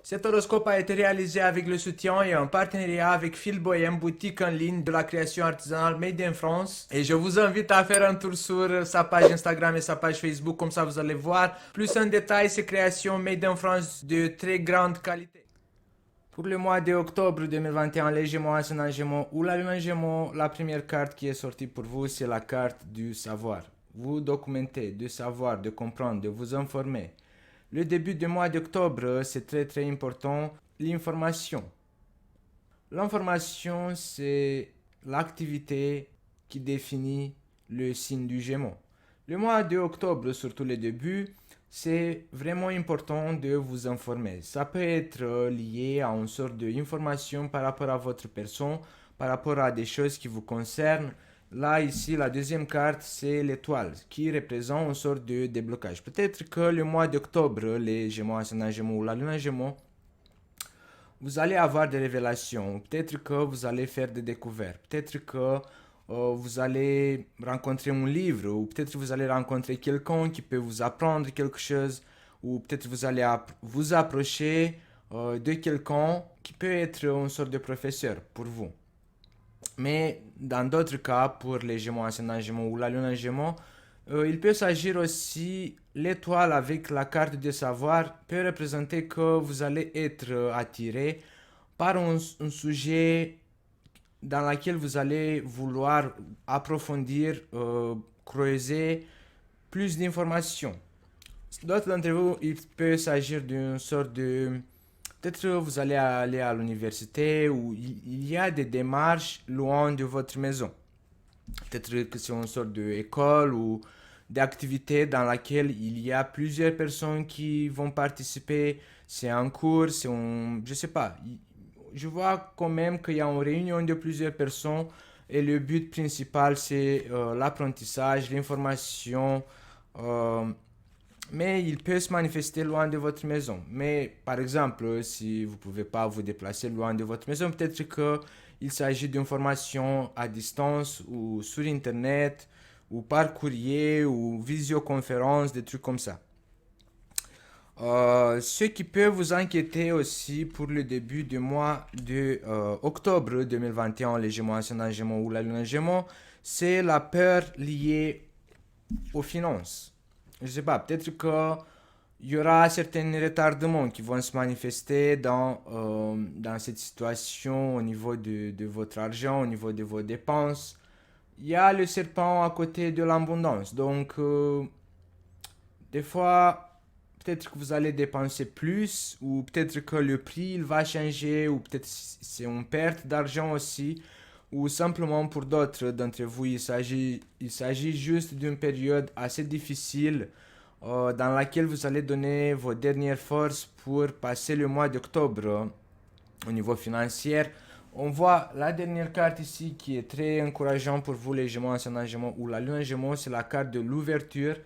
Cet horoscope a été réalisé avec le soutien et en partenariat avec Phil Bohem, boutique en ligne de la création artisanale Made in France. Et je vous invite à faire un tour sur sa page Instagram et sa page Facebook, comme ça vous allez voir plus en détail ces créations Made in France de très grande qualité. Pour le mois d'octobre 2021, les Gémeaux, ascendant Gémeaux ou la Lune Gémeaux, la première carte qui est sortie pour vous, c'est la carte du savoir. Vous documenter, de savoir, de comprendre, de vous informer. Le début du mois d'octobre, c'est très important, l'information. L'information, c'est l'activité qui définit le signe du Gémeaux. Le mois d'octobre, surtout le début, c'est vraiment important de vous informer. Ça peut être lié à une sorte d'information par rapport à votre personne, par rapport à des choses qui vous concernent. Là, ici, la deuxième carte, c'est l'étoile, qui représente une sorte de déblocage. Peut-être que le mois d'octobre, les Gémeaux, ascendant Gémeaux ou la Lune Gémeaux, vous allez avoir des révélations. Peut-être que vous allez faire des découvertes. Peut-être que vous allez rencontrer un livre, ou peut-être vous allez rencontrer quelqu'un qui peut vous apprendre quelque chose, ou peut-être vous allez vous approcher de quelqu'un qui peut être une sorte de professeur pour vous. Mais dans d'autres cas, pour les Gémeaux, ascendant Gémeaux ou la Lune en Gémeaux, il peut s'agir aussi, l'étoile avec la carte de savoir peut représenter que vous allez être attiré par un sujet dans lequel vous allez vouloir approfondir, creuser plus d'informations. D'autres d'entre vous, il peut s'agir d'une sorte de... Peut-être vous allez aller à l'université ou il y a des démarches loin de votre maison. Peut-être que c'est une sorte d'école ou d'activité dans laquelle il y a plusieurs personnes qui vont participer. C'est un cours, c'est un... Je sais pas. Je vois quand même qu'il y a une réunion de plusieurs personnes et le but principal c'est l'apprentissage, l'information. euh, mais il peut se manifester loin de votre maison. Mais par exemple, si vous ne pouvez pas vous déplacer loin de votre maison, peut-être qu'il s'agit d'une formation à distance ou sur Internet ou par courrier ou visioconférence, des trucs comme ça. Ce qui peut vous inquiéter aussi pour le début du mois de octobre 2021, les Gémeaux, ascendant Gémeaux ou la Lune Gémeaux, c'est la peur liée aux finances. Je sais pas, peut-être qu'il y aura certains retardements qui vont se manifester dans cette situation au niveau de votre argent, au niveau de vos dépenses. Il y a le serpent à côté de l'abondance. Donc, des fois, peut-être que vous allez dépenser plus, ou peut-être que le prix il va changer, ou peut-être c'est une perte d'argent aussi, ou simplement pour d'autres d'entre vous, il s'agit juste d'une période assez difficile dans laquelle vous allez donner vos dernières forces pour passer le mois d'octobre au niveau financier. On voit la dernière carte ici qui est très encourageante pour vous les Gémeaux, ascendant Gémeaux ou la Lune Gémeaux, c'est la carte de l'ouverture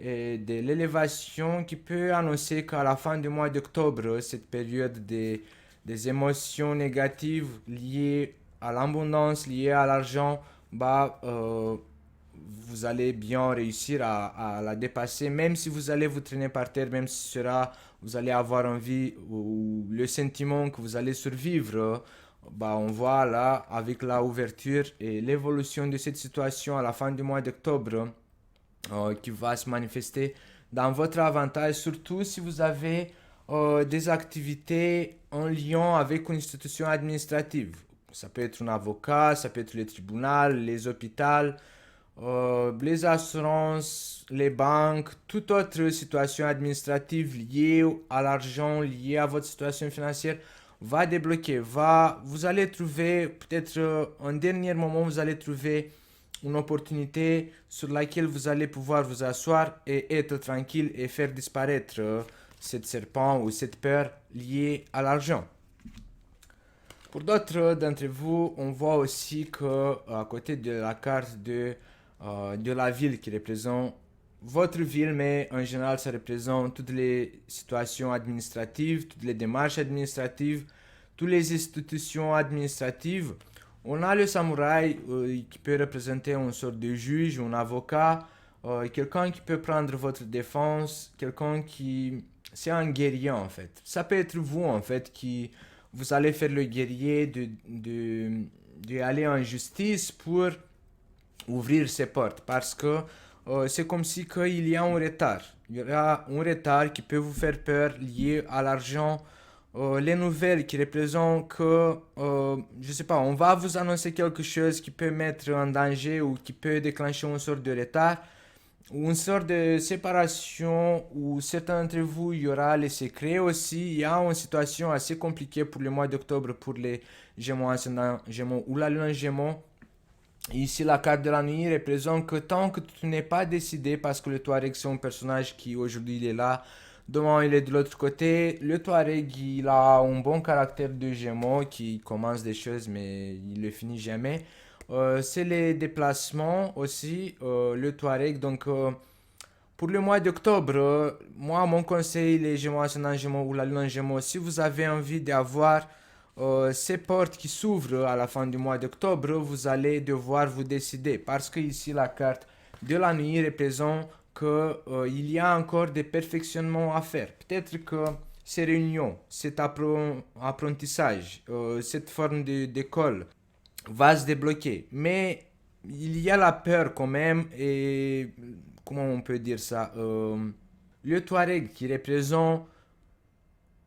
et de l'élévation qui peut annoncer qu'à la fin du mois d'octobre, cette période des émotions négatives liées à l'abondance, liées à l'argent, bah, vous allez bien réussir à la dépasser, même si vous allez vous traîner par terre, même si vous allez avoir envie ou le sentiment que vous allez survivre. Bah, on voit là, avec la ouverture et l'évolution de cette situation à la fin du mois d'octobre, qui va se manifester dans votre avantage, surtout si vous avez des activités en lien avec une institution administrative. Ça peut être un avocat, ça peut être le tribunal, les hôpitaux, les assurances, les banques, toute autre situation administrative liée à l'argent, liée à votre situation financière va débloquer. Vous allez trouver, peut-être en dernier moment, vous allez trouver une opportunité sur laquelle vous allez pouvoir vous asseoir et être tranquille et faire disparaître cette serpent ou cette peur liée à l'argent. Pour d'autres d'entre vous, on voit aussi que à côté de la carte de la ville qui représente votre ville, mais en général ça représente toutes les situations administratives, toutes les démarches administratives, toutes les institutions administratives. On a le samouraï qui peut représenter une sorte de juge, un avocat, quelqu'un qui peut prendre votre défense, quelqu'un qui c'est un guerrier en fait. Ça peut être vous en fait qui vous allez faire le guerrier de aller en justice pour ouvrir ces portes parce que c'est comme si qu'il y a un retard. Il y aura un retard qui peut vous faire peur lié à l'argent. Les nouvelles qui représentent que, je sais pas, on va vous annoncer quelque chose qui peut mettre en danger ou qui peut déclencher une sorte de retard ou une sorte de séparation où certains d'entre vous, il y aura les secrets aussi. Il y a une situation assez compliquée pour le mois d'octobre pour les Gémeaux ascendant Gémeaux ou la lune Gémeaux. Ici, la carte de la nuit représente que tant que tu n'es pas décidé, parce que le Touareg, c'est un personnage qui aujourd'hui il est là, demain il est de l'autre côté. Le Touareg, il a un bon caractère de Gémeaux qui commence des choses, mais il ne le finit jamais. C'est les déplacements aussi, le Touareg. Donc, pour le mois d'octobre, moi, mon conseil, les Gémeaux ascendant Gémeaux ou la lune en Gémeaux, si vous avez envie d'avoir ces portes qui s'ouvrent à la fin du mois d'octobre, vous allez devoir vous décider. Parce que ici, la carte de la nuit représente qu'il y a encore des perfectionnements à faire. Peut-être que ces réunions, cet apprentissage, cette forme d'école va se débloquer. Mais il y a la peur quand même et comment on peut dire ça, le Touareg qui représente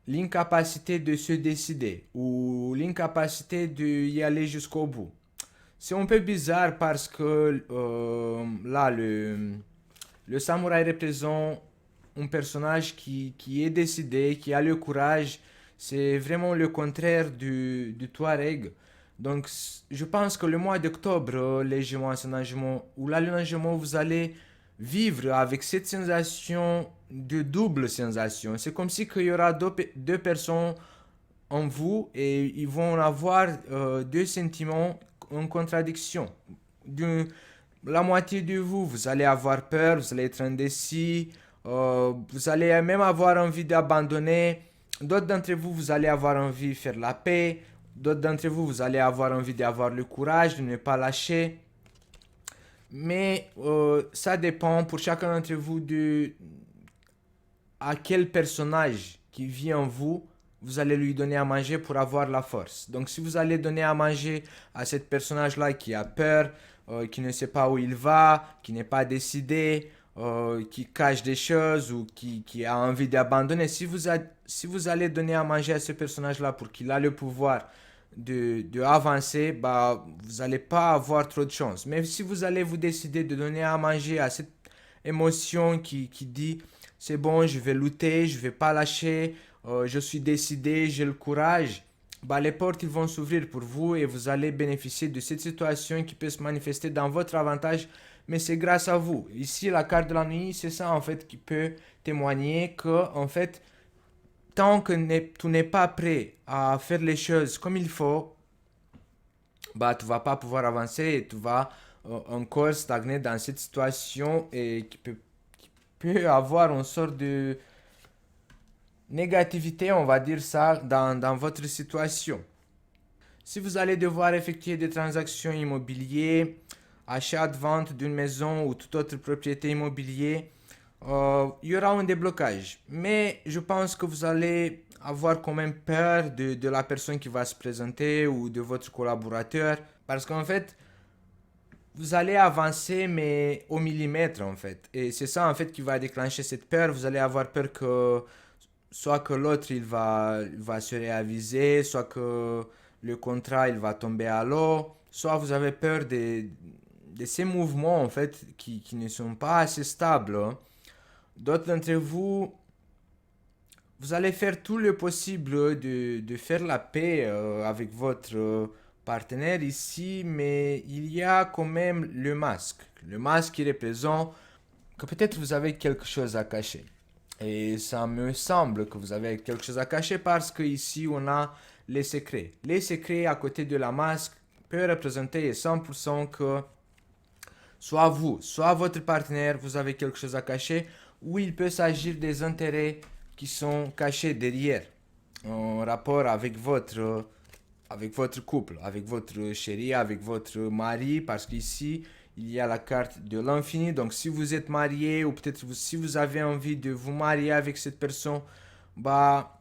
l'incapacité de se décider ou l'incapacité d'y aller jusqu'au bout. C'est un peu bizarre parce que là, le samouraï représente un personnage qui est décidé, qui a le courage. C'est vraiment le contraire du Touareg. Donc, je pense que le mois d'octobre, les Gémeaux, ascendant Gémeaux ou la lune en Gémeaux, vous allez vivre avec cette sensation de double sensation. C'est comme si il y aura deux personnes en vous et ils vont avoir deux sentiments en contradiction. De, la moitié de vous, vous allez avoir peur, vous allez être indécis, vous allez même avoir envie d'abandonner. D'autres d'entre vous, vous allez avoir envie de faire la paix. D'autres d'entre vous, vous allez avoir envie d'avoir le courage de ne pas lâcher. Mais ça dépend pour chacun d'entre vous de à quel personnage qui vit en vous, vous allez lui donner à manger pour avoir la force. Donc si vous allez donner à manger à ce personnage-là qui a peur, qui ne sait pas où il va, qui n'est pas décidé, qui cache des choses ou qui a envie d'abandonner, si vous allez donner à manger à ce personnage-là pour qu'il a le pouvoir de avancer, bah, vous n'allez pas avoir trop de chance. Mais si vous allez vous décider de donner à manger à cette émotion qui dit c'est bon, je vais lutter, je vais pas lâcher, je suis décidé, j'ai le courage, bah, les portes ils vont s'ouvrir pour vous et vous allez bénéficier de cette situation qui peut se manifester dans votre avantage, mais c'est grâce à vous. Ici, la carte de la nuit, c'est ça en fait qui peut témoigner que en fait, tant que tu n'es pas prêt à faire les choses comme il faut, bah, tu vas pas pouvoir avancer et tu vas encore stagner dans cette situation et qui peut avoir une sorte de négativité, on va dire ça, dans votre situation. Si vous allez devoir effectuer des transactions immobilières, achat, vente d'une maison ou toute autre propriété immobilière, il y aura un déblocage. Mais je pense que vous allez avoir quand même peur de la personne qui va se présenter ou de votre collaborateur. Parce qu'en fait, vous allez avancer, mais au millimètre en fait. Et c'est ça en fait qui va déclencher cette peur. Vous allez avoir peur que soit que l'autre il va se réaviser, soit que le contrat il va tomber à l'eau, soit vous avez peur de ces mouvements en fait qui ne sont pas assez stables, hein. D'autres d'entre vous, vous allez faire tout le possible de faire la paix avec votre partenaire ici, mais il y a quand même le masque. Le masque qui représente que peut-être vous avez quelque chose à cacher. Et ça me semble que vous avez quelque chose à cacher parce que ici on a les secrets. Les secrets à côté de la masque peuvent représenter 100% que soit vous, soit votre partenaire, vous avez quelque chose à cacher, ou il peut s'agir des intérêts qui sont cachés derrière, en rapport avec votre couple, avec votre chéri, avec votre mari, parce qu'ici, il y a la carte de l'infini. Donc si vous êtes marié ou peut-être si vous avez envie de vous marier avec cette personne, bah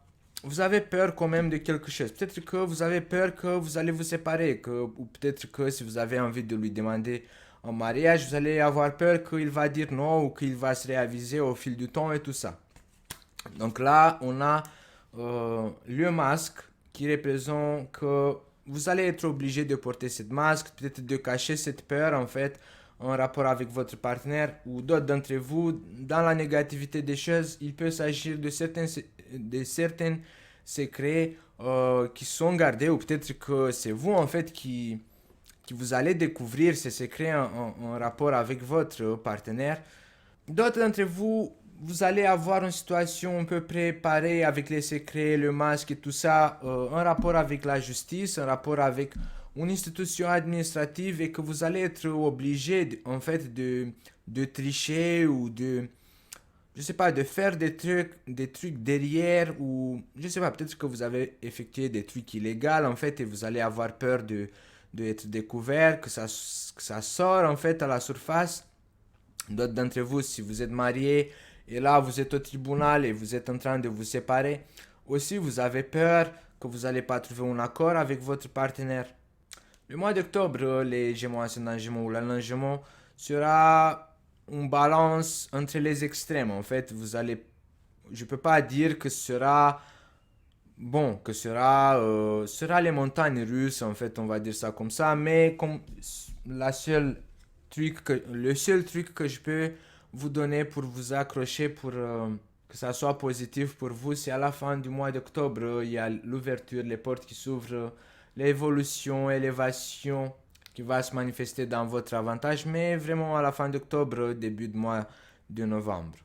vous avez peur quand même de quelque chose. Peut-être que vous avez peur que vous allez vous séparer, ou peut-être que si vous avez envie de lui demander en mariage, vous allez avoir peur qu'il va dire non ou qu'il va se réaviser au fil du temps et tout ça. Donc là, on a le masque qui représente que vous allez être obligé de porter cette masque, peut-être de cacher cette peur en fait en rapport avec votre partenaire ou d'autres d'entre vous. Dans la négativité des choses, il peut s'agir de certains secrets qui sont gardés ou peut-être que c'est vous en fait qui vous allez découvrir ces secrets en rapport avec votre partenaire. D'autres d'entre vous, vous allez avoir une situation un peu préparée avec les secrets, le masque et tout ça, en rapport avec la justice, en rapport avec une institution administrative et que vous allez être obligé en fait de tricher ou je sais pas, de faire des trucs derrière ou, je sais pas, peut-être que vous avez effectué des trucs illégaux en fait et vous allez avoir peur d'être découvert, que ça sort en fait à la surface. D'autres d'entre vous, si vous êtes marié et là vous êtes au tribunal et vous êtes en train de vous séparer, aussi vous avez peur que vous n'allez pas trouver un accord avec votre partenaire. Le mois d'octobre, les Gémeaux ascendant Gémeaux ou l'Allant Gémeaux sera une balance entre les extrêmes. En fait, je peux pas dire que ce sera bon, sera les montagnes russes. En fait, on va dire ça comme ça. Mais comme le seul truc que je peux vous donner pour vous accrocher, pour que ça soit positif pour vous, c'est à la fin du mois d'octobre, il y a l'ouverture, les portes qui s'ouvrent, l'évolution, l'élévation qui va se manifester dans votre avantage, mais vraiment à la fin d'octobre, début du mois de novembre.